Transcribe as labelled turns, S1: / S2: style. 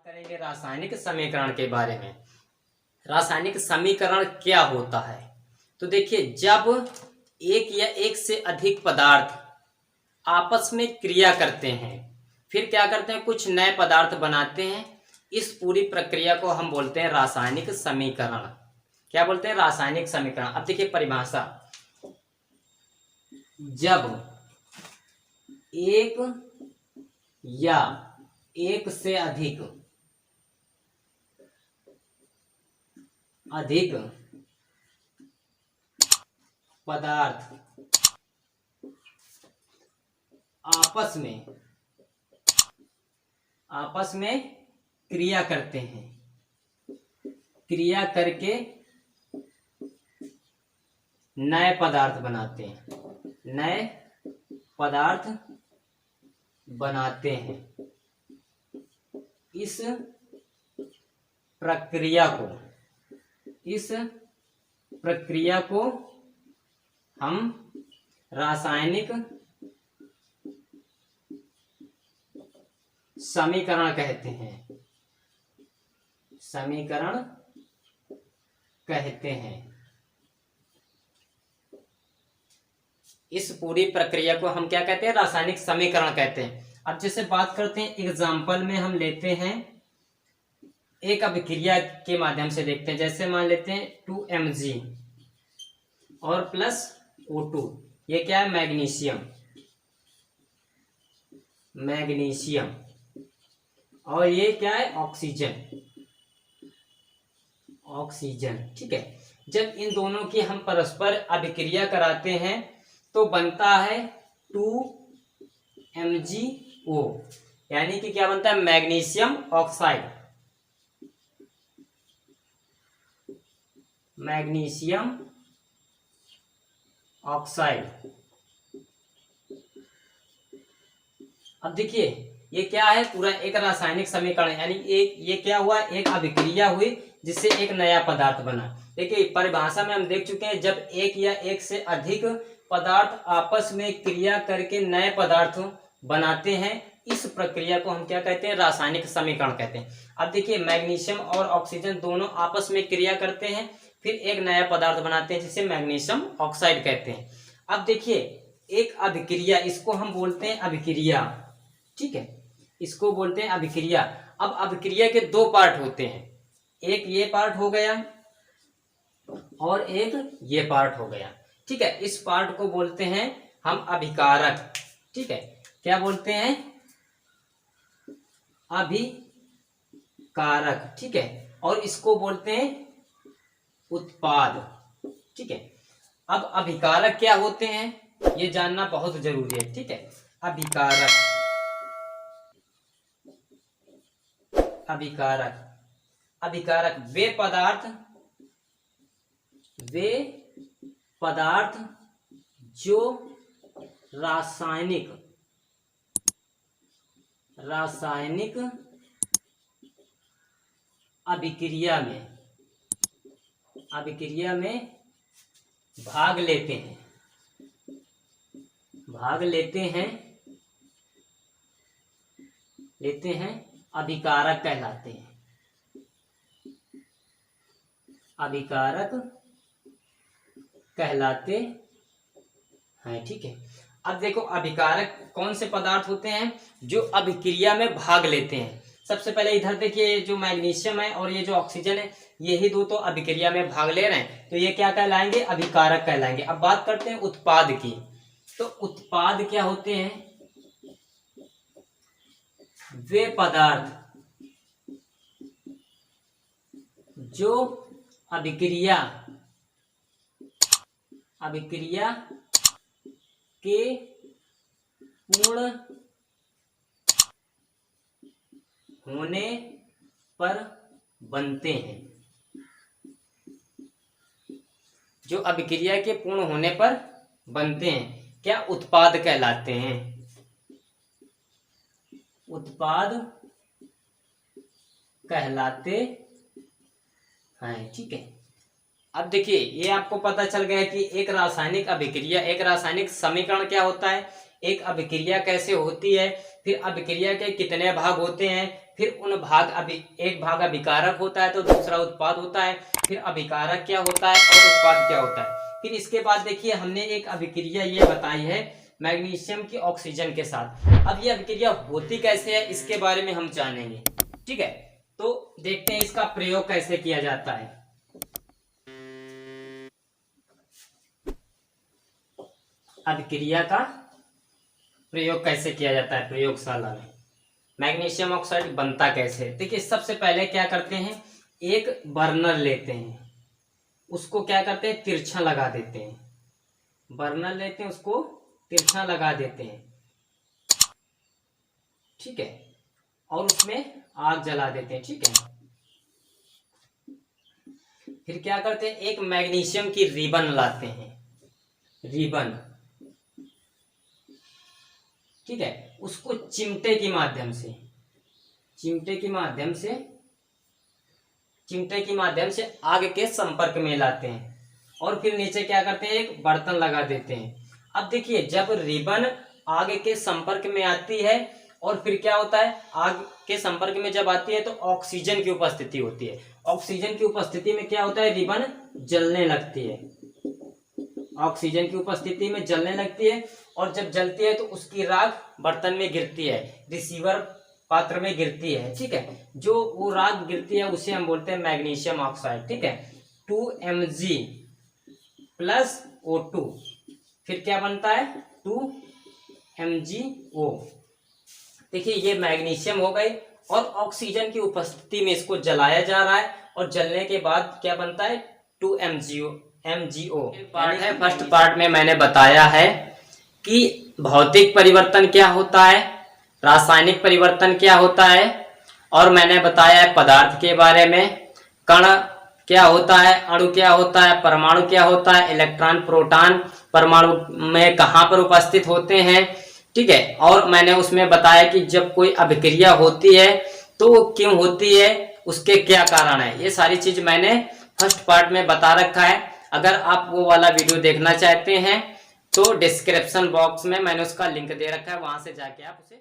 S1: करेंगे रासायनिक समीकरण के बारे में। रासायनिक समीकरण क्या होता है? तो देखिए, जब एक या एक से अधिक पदार्थ आपस में क्रिया करते हैं, फिर क्या करते हैं, कुछ नए पदार्थ बनाते हैं, इस पूरी प्रक्रिया को हम बोलते हैं रासायनिक समीकरण। क्या बोलते हैं? रासायनिक समीकरण। अब देखिए परिभाषा, जब एक या एक से अधिक पदार्थ आपस में क्रिया करते हैं, क्रिया करके नए पदार्थ बनाते हैं, इस प्रक्रिया को हम रासायनिक समीकरण कहते हैं। इस पूरी प्रक्रिया को हम क्या कहते हैं? रासायनिक समीकरण कहते हैं। अब जैसे बात करते हैं, एग्जाम्पल में हम लेते हैं, एक अभिक्रिया के माध्यम से देखते हैं। जैसे मान लेते हैं 2Mg और प्लस O2, ये क्या है? मैग्नीशियम, और ये क्या है? ऑक्सीजन। ठीक है। जब इन दोनों की हम परस्पर अभिक्रिया कराते हैं तो बनता है 2MgO, यानी कि क्या बनता है? Magnesium oxide. अब देखिए, ये क्या है? पूरा एक रासायनिक समीकरण, यानी ये क्या हुआ? एक अभिक्रिया हुई जिससे एक नया पदार्थ बना। देखिए परिभाषा में हम देख चुके हैं, जब एक या एक से अधिक पदार्थ आपस में क्रिया करके नए पदार्थ बनाते हैं, इस प्रक्रिया को हम क्या कहते हैं? रासायनिक समीकरण कहते हैं। अब देखिए, मैग्नीशियम और ऑक्सीजन दोनों आपस में क्रिया करते हैं, फिर एक नया पदार्थ बनाते हैं जिसे मैग्नीशियम ऑक्साइड कहते हैं। अब देखिए, एक अभिक्रिया, इसको हम बोलते हैं अभिक्रिया। ठीक है, इसको बोलते हैं अभिक्रिया। अब अभिक्रिया के दो पार्ट होते हैं, एक ये पार्ट हो गया और एक ये पार्ट हो गया। ठीक है, इस पार्ट को बोलते हैं हम अभिकारक। ठीक है, क्या बोलते हैं? अभिकारक। ठीक है, और इसको बोलते हैं उत्पाद। ठीक है, अब अभिकारक क्या होते हैं ये जानना बहुत जरूरी है। ठीक है, अभिकारक वे पदार्थ जो रासायनिक अभिक्रिया में भाग लेते हैं, अभिकारक कहलाते हैं। ठीक है, अब देखो, अभिकारक कौन से पदार्थ होते हैं? जो अभिक्रिया में भाग लेते हैं। सबसे पहले इधर देखिए, जो मैग्नीशियम है और ये जो ऑक्सीजन है, यही दो तो अभिक्रिया में भाग ले रहे हैं, तो ये क्या कहलाएंगे? अभिकारक कहलाएंगे। अब बात करते हैं उत्पाद की। तो उत्पाद क्या होते हैं? वे पदार्थ जो अभिक्रिया के पूर्ण होने पर बनते हैं, जो अभिक्रिया के पूर्ण होने पर बनते हैं, क्या उत्पाद कहलाते हैं? उत्पाद कहलाते हैं। ठीक है, अब देखिए, ये आपको पता चल गया कि एक रासायनिक अभिक्रिया, एक रासायनिक समीकरण क्या होता है, एक अभिक्रिया कैसे होती है, फिर अभिक्रिया के कितने भाग होते हैं, फिर उन भाग एक भाग अभिकारक होता है तो दूसरा उत्पाद होता है, फिर अभिकारक क्या होता है और उत्पाद क्या होता है। फिर इसके बाद देखिए हमने एक अभिक्रिया ये बताई है मैग्नीशियम की ऑक्सीजन के साथ। अब ये अभिक्रिया होती कैसे है इसके बारे में हम जानेंगे, ठीक है। तो देखते हैं इसका प्रयोग कैसे किया जाता है। अभिक्रिया का प्रयोग कैसे किया जाता है प्रयोगशाला में, मैग्नीशियम ऑक्साइड बनता कैसे। देखिए सबसे पहले क्या करते हैं, एक बर्नर लेते हैं, उसको क्या करते हैं तिरछा लगा देते हैं, बर्नर लेते हैं उसको तिरछा लगा देते हैं, ठीक है, और उसमें आग जला देते हैं, ठीक है। फिर क्या करते हैं, एक मैग्नीशियम की रिबन लाते हैं, रिबन, ठीक है, उसको चिमटे के माध्यम से, चिमटे के माध्यम से आग के संपर्क में लाते हैं और फिर नीचे क्या करते हैं एक बर्तन लगा देते हैं। अब देखिए जब रिबन आग के संपर्क में आती है और फिर क्या होता है, आग के संपर्क में जब आती है तो ऑक्सीजन की उपस्थिति होती है, ऑक्सीजन की उपस्थिति में क्या होता है रिबन जलने लगती है, ऑक्सीजन की उपस्थिति में जलने लगती है और जब जलती है तो उसकी राख बर्तन में गिरती है, रिसीवर पात्र में गिरती है, ठीक है। जो वो राख गिरती है उसे हम बोलते हैं मैग्नीशियम ऑक्साइड, ठीक है। 2Mg प्लस O2, फिर क्या बनता है 2MgO। देखिए ये मैग्नीशियम हो गई और ऑक्सीजन की उपस्थिति में इसको जलाया जा रहा है और जलने के बाद क्या बनता है 2MgO। पार्ट है, फर्स्ट पार्ट में मैंने बताया है कि भौतिक परिवर्तन क्या होता है, रासायनिक परिवर्तन क्या होता है, और मैंने बताया है पदार्थ के बारे में, कण क्या होता है, अणु क्या होता है, परमाणु क्या होता है, इलेक्ट्रॉन प्रोटॉन परमाणु में कहाँ पर उपस्थित होते हैं, ठीक है। और मैंने उसमें बताया कि जब कोई अभिक्रिया होती है तो वो क्यों होती है, उसके क्या कारण है, ये सारी चीज मैंने फर्स्ट पार्ट में बता रखा है। अगर आप वो वाला वीडियो देखना चाहते हैं तो डिस्क्रिप्शन बॉक्स में मैंने उसका लिंक दे रखा है, वहां से जाके आप उसे